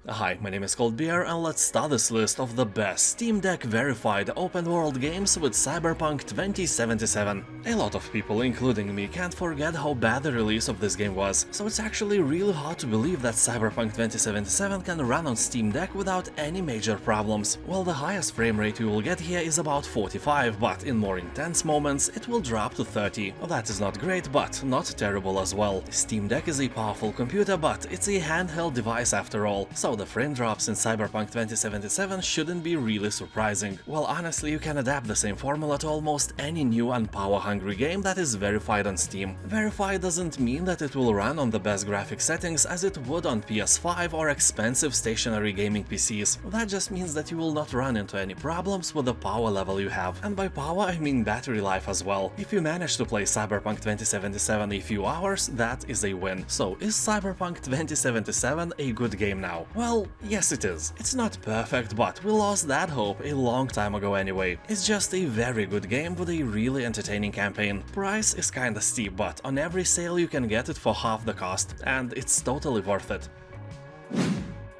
Hi, my name is Coldbeer and let's start this list of the best Steam Deck verified open world games with Cyberpunk 2077. A lot of people, including me, can't forget how bad the release of this game was, so it's actually really hard to believe that Cyberpunk 2077 can run on Steam Deck without any major problems. Well, the highest frame rate you will get here is about 45, but in more intense moments it will drop to 30. That is not great, but not terrible as well. Steam Deck is a powerful computer, but it's a handheld device after all, so the frame drops in Cyberpunk 2077 shouldn't be really surprising. Well, honestly, you can adapt the same formula to almost any new and power-hungry game that is verified on Steam. Verified doesn't mean that it will run on the best graphic settings as it would on PS5 or expensive stationary gaming PCs. That just means that you will not run into any problems with the power level you have. And by power, I mean battery life as well. If you manage to play Cyberpunk 2077 a few hours, that is a win. So, is Cyberpunk 2077 a good game now? Well, yes it is. It's not perfect, but we lost that hope a long time ago anyway. It's just a very good game with a really entertaining campaign. Price is kinda steep, but on every sale you can get it for half the cost, and it's totally worth it.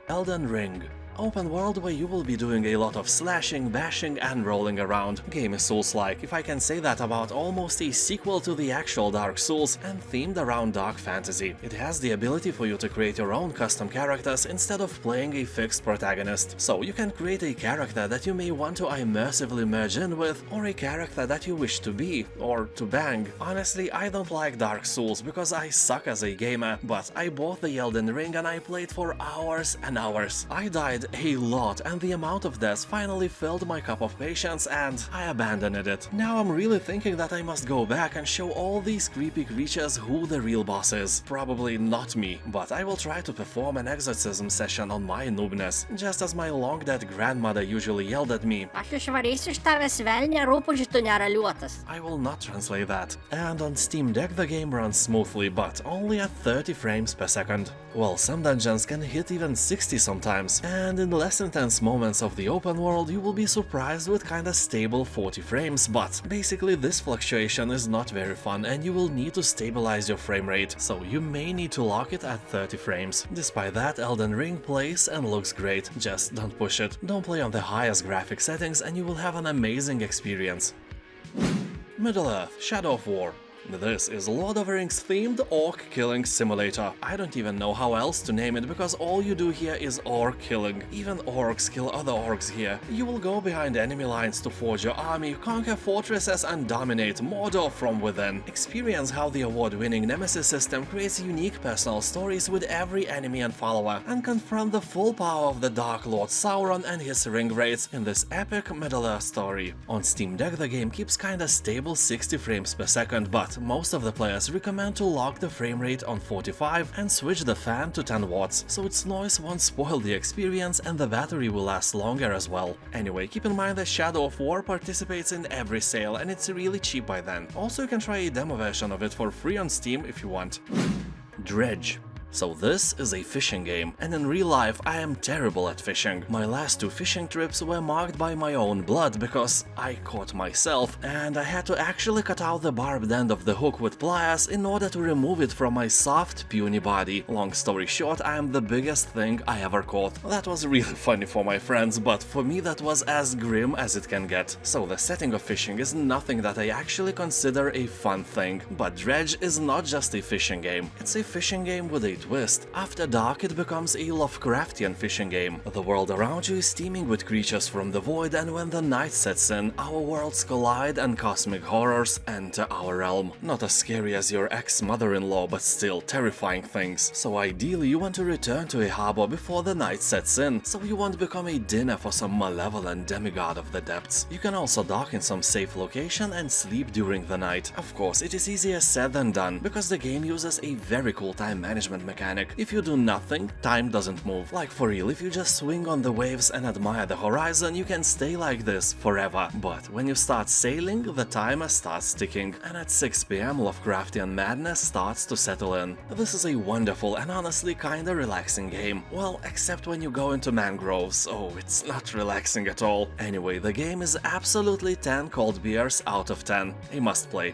Elden Ring. Open world where you will be doing a lot of slashing, bashing and rolling around. Game is Souls-like, if I can say that about almost a sequel to the actual Dark Souls and themed around dark fantasy. It has the ability for you to create your own custom characters instead of playing a fixed protagonist. So you can create a character that you may want to immersively merge in with, or a character that you wish to be, or to bang. Honestly, I don't like Dark Souls because I suck as a gamer, but I bought the Elden Ring and I played for hours and hours. I died a lot, and the amount of deaths finally filled my cup of patience and I abandoned it. Now I'm really thinking that I must go back and show all these creepy creatures who the real boss is. Probably not me, but I will try to perform an exorcism session on my noobness, just as my long-dead grandmother usually yelled at me. I will not translate that. And on Steam Deck the game runs smoothly, but only at 30 frames per second. Well, some dungeons can hit even 60 sometimes, and in less intense moments of the open world you will be surprised with kinda stable 40 frames, but basically this fluctuation is not very fun and you will need to stabilize your frame rate, so you may need to lock it at 30 frames. Despite that, Elden Ring plays and looks great, just don't push it. Don't play on the highest graphic settings and you will have an amazing experience. Middle-earth: Shadow of War. This is Lord of the Rings themed orc killing simulator. I don't even know how else to name it because all you do here is orc killing. Even orcs kill other orcs here. You will go behind enemy lines to forge your army, conquer fortresses and dominate Mordor from within. Experience how the award-winning Nemesis system creates unique personal stories with every enemy and follower, and confront the full power of the Dark Lord Sauron and his ring wraiths in this epic Middle-earth story. On Steam Deck the game keeps kinda stable 60 frames per second, but most of the players recommend to lock the frame rate on 45 and switch the fan to 10 watts, so its noise won't spoil the experience and the battery will last longer as well. Anyway, keep in mind that Shadow of War participates in every sale and it's really cheap by then. Also, you can try a demo version of it for free on Steam if you want. Dredge. So this is a fishing game, and in real life I am terrible at fishing. My last 2 fishing trips were marked by my own blood because I caught myself and I had to actually cut out the barbed end of the hook with pliers in order to remove it from my soft, puny body. Long story short, I am the biggest thing I ever caught. That was really funny for my friends, but for me that was as grim as it can get. So the setting of fishing is nothing that I actually consider a fun thing. But Dredge is not just a fishing game. It's a fishing game with a twist. After dark it becomes a Lovecraftian fishing game. The world around you is teeming with creatures from the void, and when the night sets in, our worlds collide and cosmic horrors enter our realm. Not as scary as your ex-mother-in-law, but still terrifying things. So ideally you want to return to a harbor before the night sets in, so you won't become a dinner for some malevolent demigod of the depths. You can also dock in some safe location and sleep during the night. Of course, it is easier said than done, because the game uses a very cool time management mechanic. If you do nothing, time doesn't move. Like for real, if you just swing on the waves and admire the horizon, you can stay like this forever. But when you start sailing, the timer starts ticking, and at 6 PM Lovecraftian madness starts to settle in. This is a wonderful and honestly kinda relaxing game. Well, except when you go into mangroves. Oh, it's not relaxing at all. Anyway, the game is absolutely 10 cold beers out of 10. A must play.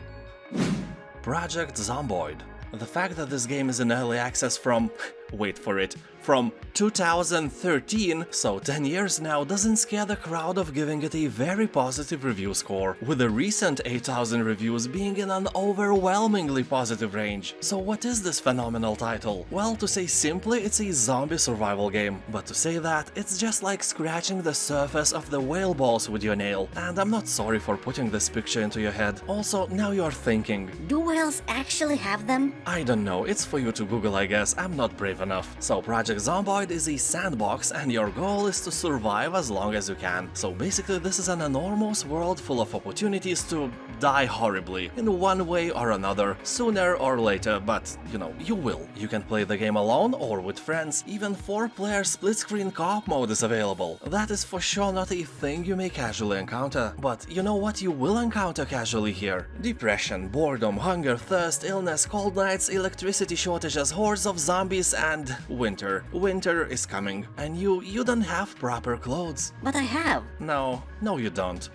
Project Zomboid. The fact that this game is in early access from wait for it, from 2013, so 10 years now, doesn't scare the crowd of giving it a very positive review score, with the recent 8,000 reviews being in an overwhelmingly positive range. So what is this phenomenal title? Well, to say simply, it's a zombie survival game, but to say that, it's just like scratching the surface of the whale balls with your nail. And I'm not sorry for putting this picture into your head. Also, now you're thinking, do whales actually have them? I don't know, it's for you to Google, I guess, I'm not brave enough. So Project Zomboid is a sandbox and your goal is to survive as long as you can. So basically this is an enormous world full of opportunities to die horribly, in one way or another, sooner or later, but you know, you will. You can play the game alone or with friends, even 4-player split-screen co-op mode is available. That is for sure not a thing you may casually encounter, but you know what you will encounter casually here? Depression, boredom, hunger, thirst, illness, cold nights, electricity shortages, hordes of zombies, and winter. Winter is coming, and you don't have proper clothes. But I have. No, you don't.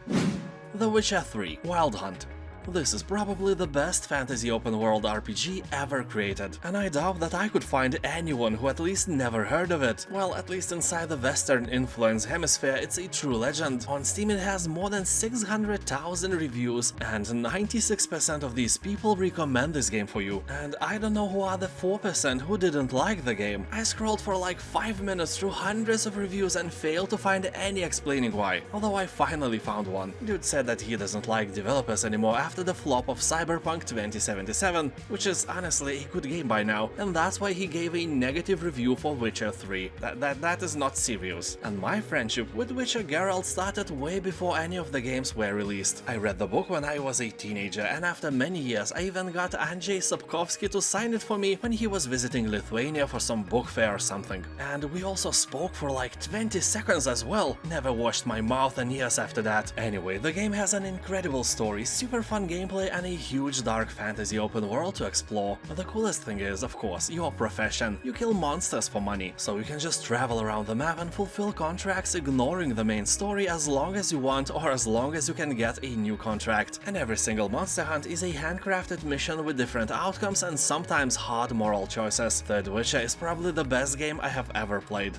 The Witcher 3 Wild Hunt. This is probably the best fantasy open-world RPG ever created, and I doubt that I could find anyone who at least never heard of it. Well, at least inside the Western influence hemisphere, it's a true legend. On Steam it has more than 600,000 reviews, and 96% of these people recommend this game for you. And I don't know who are the 4% who didn't like the game. I scrolled for like 5 minutes through hundreds of reviews and failed to find any explaining why, although I finally found one. Dude said that he doesn't like developers anymore after the flop of Cyberpunk 2077, which is honestly a good game by now, and that's why he gave a negative review for Witcher 3. That is not serious. And my friendship with Witcher Geralt started way before any of the games were released. I read the book when I was a teenager, and after many years I even got Andrzej Sapkowski to sign it for me when he was visiting Lithuania for some book fair or something. And we also spoke for like 20 seconds as well. Never washed my mouth in years after that. Anyway, the game has an incredible story, super fun gameplay, and a huge dark fantasy open world to explore. The coolest thing is, of course, your profession. You kill monsters for money, so you can just travel around the map and fulfill contracts ignoring the main story as long as you want or as long as you can get a new contract. And every single monster hunt is a handcrafted mission with different outcomes and sometimes hard moral choices. Third Witcher is probably the best game I have ever played.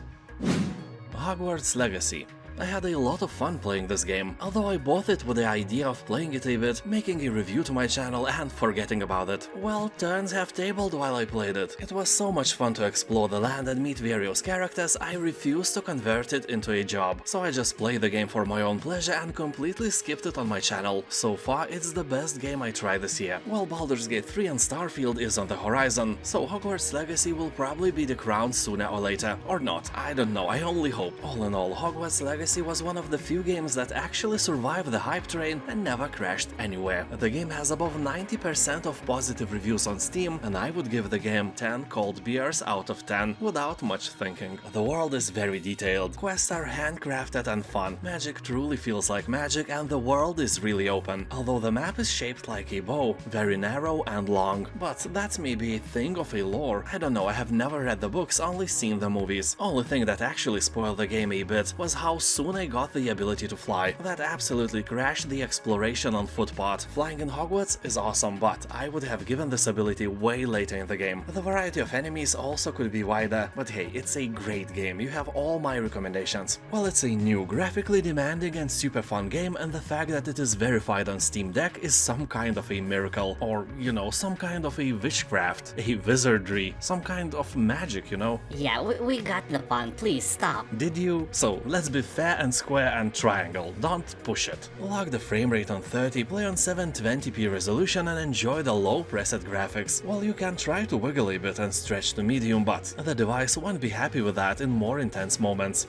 Hogwarts Legacy. I had a lot of fun playing this game, although I bought it with the idea of playing it a bit, making a review to my channel and forgetting about it. Well, turns have tabled while I played it. It was so much fun to explore the land and meet various characters, I refused to convert it into a job. So I just played the game for my own pleasure and completely skipped it on my channel. So far, it's the best game I tried this year. Well, Baldur's Gate 3 and Starfield is on the horizon, so Hogwarts Legacy will probably be the crown sooner or later. Or not, I don't know, I only hope. All in all, Hogwarts Legacy was one of the few games that actually survived the hype train and never crashed anywhere. The game has above 90% of positive reviews on Steam, and I would give the game 10 cold beers out of 10 without much thinking. The world is very detailed, quests are handcrafted and fun, magic truly feels like magic, and the world is really open, although the map is shaped like a bow, very narrow and long. But that's maybe a thing of a lore. I don't know, I have never read the books, only seen the movies. Only thing that actually spoiled the game a bit was how soon I got the ability to fly. That absolutely crashed the exploration on foot part. Flying in Hogwarts is awesome, but I would have given this ability way later in the game. The variety of enemies also could be wider, but hey, it's a great game, you have all my recommendations. Well, it's a new, graphically demanding and super fun game, and the fact that it is verified on Steam Deck is some kind of a miracle, or, you know, some kind of a witchcraft, a wizardry, some kind of magic, you know? Yeah, we got the pun, please stop. Did you? So, let's be fair and square and triangle, don't push it. Lock the frame rate on 30, play on 720p resolution and enjoy the low preset graphics. Well, you can try to wiggle a bit and stretch to medium, but the device won't be happy with that in more intense moments.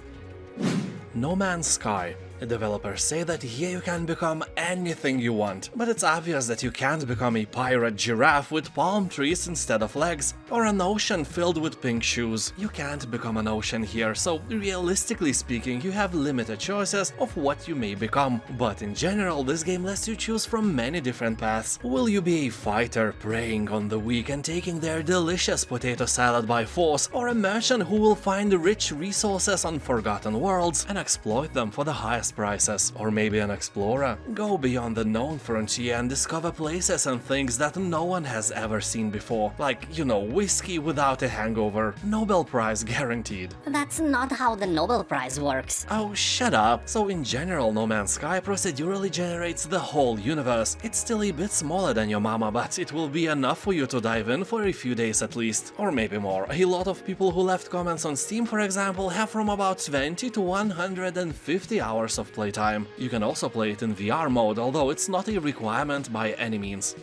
No Man's Sky. Developers say that here you can become anything you want, but it's obvious that you can't become a pirate giraffe with palm trees instead of legs, or an ocean filled with pink shoes. You can't become an ocean here, so realistically speaking, you have limited choices of what you may become. But in general, this game lets you choose from many different paths. Will you be a fighter preying on the weak and taking their delicious potato salad by force, or a merchant who will find rich resources on forgotten worlds and exploit them for the highest best prices. Or maybe an explorer. Go beyond the known frontier and discover places and things that no one has ever seen before. Like, you know, whiskey without a hangover. Nobel Prize guaranteed. That's not how the Nobel Prize works. Oh, shut up. So in general, No Man's Sky procedurally generates the whole universe. It's still a bit smaller than your mama, but it will be enough for you to dive in for a few days at least. Or maybe more. A lot of people who left comments on Steam, for example, have from about 20 to 150 hours of playtime. You can also play it in VR mode, although it's not a requirement by any means.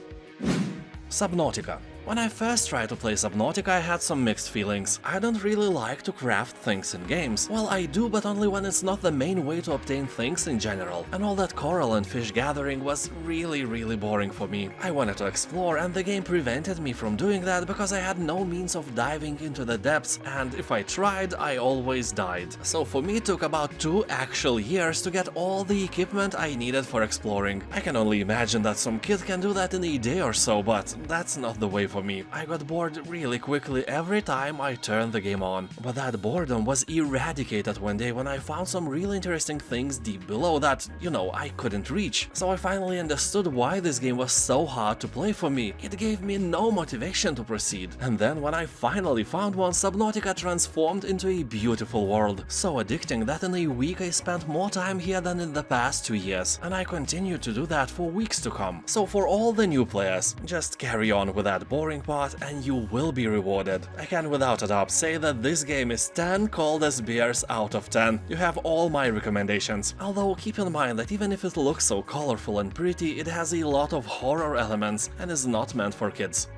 Subnautica. When I first tried to play Subnautica, I had some mixed feelings. I don't really like to craft things in games. Well, I do, but only when it's not the main way to obtain things in general. And all that coral and fish gathering was really boring for me. I wanted to explore, and the game prevented me from doing that because I had no means of diving into the depths, and if I tried, I always died. So for me it took about 2 actual years to get all the equipment I needed for exploring. I can only imagine that some kid can do that in a day or so, but that's not the way for me. I got bored really quickly every time I turned the game on. But that boredom was eradicated one day when I found some really interesting things deep below that, you know, I couldn't reach. So I finally understood why this game was so hard to play for me. It gave me no motivation to proceed. And then when I finally found one, Subnautica transformed into a beautiful world. So addicting that in a week I spent more time here than in the past 2 years. And I continue to do that for weeks to come. So for all the new players, just carry on with that boring part and you will be rewarded. I can without a doubt say that this game is 10 coldest beers out of 10. You have all my recommendations. Although keep in mind that even if it looks so colorful and pretty, it has a lot of horror elements and is not meant for kids.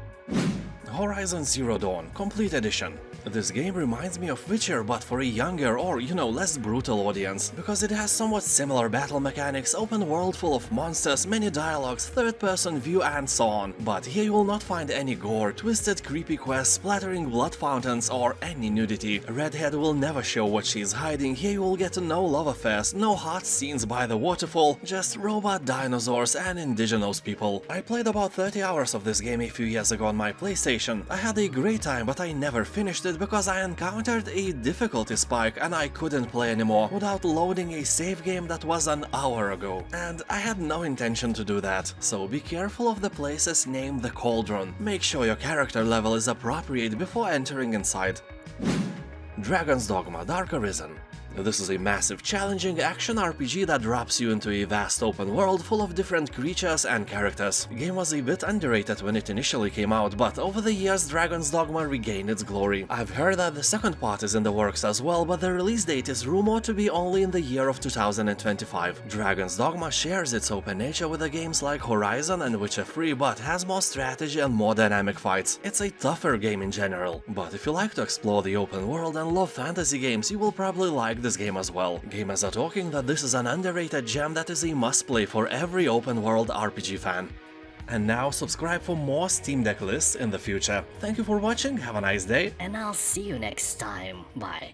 Horizon Zero Dawn Complete Edition. This game reminds me of Witcher, but for a younger or, you know, less brutal audience, because it has somewhat similar battle mechanics, open world full of monsters, many dialogues, third-person view and so on. But here you will not find any gore, twisted creepy quests, splattering blood fountains or any nudity. Redhead will never show what she's hiding. Here you will get no love affairs, no hot scenes by the waterfall, just robot dinosaurs and indigenous people. I played about 30 hours of this game a few years ago on my PlayStation. I had a great time, but I never finished it because I encountered a difficulty spike and I couldn't play anymore without loading a save game that was an hour ago. And I had no intention to do that, so be careful of the places named the Cauldron. Make sure your character level is appropriate before entering inside. Dragon's Dogma Dark Arisen. This is a massive, challenging action RPG that drops you into a vast open world full of different creatures and characters. The game was a bit underrated when it initially came out, but over the years Dragon's Dogma regained its glory. I've heard that the second part is in the works as well, but the release date is rumored to be only in the year of 2025. Dragon's Dogma shares its open nature with the games like Horizon and Witcher 3, but has more strategy and more dynamic fights. It's a tougher game in general, but if you like to explore the open world and love fantasy games, you will probably like this game as well. Gamers are talking that this is an underrated gem that is a must-play for every open-world RPG fan. And now subscribe for more Steam Deck lists in the future. Thank you for watching, have a nice day, And I'll see you next time. Bye.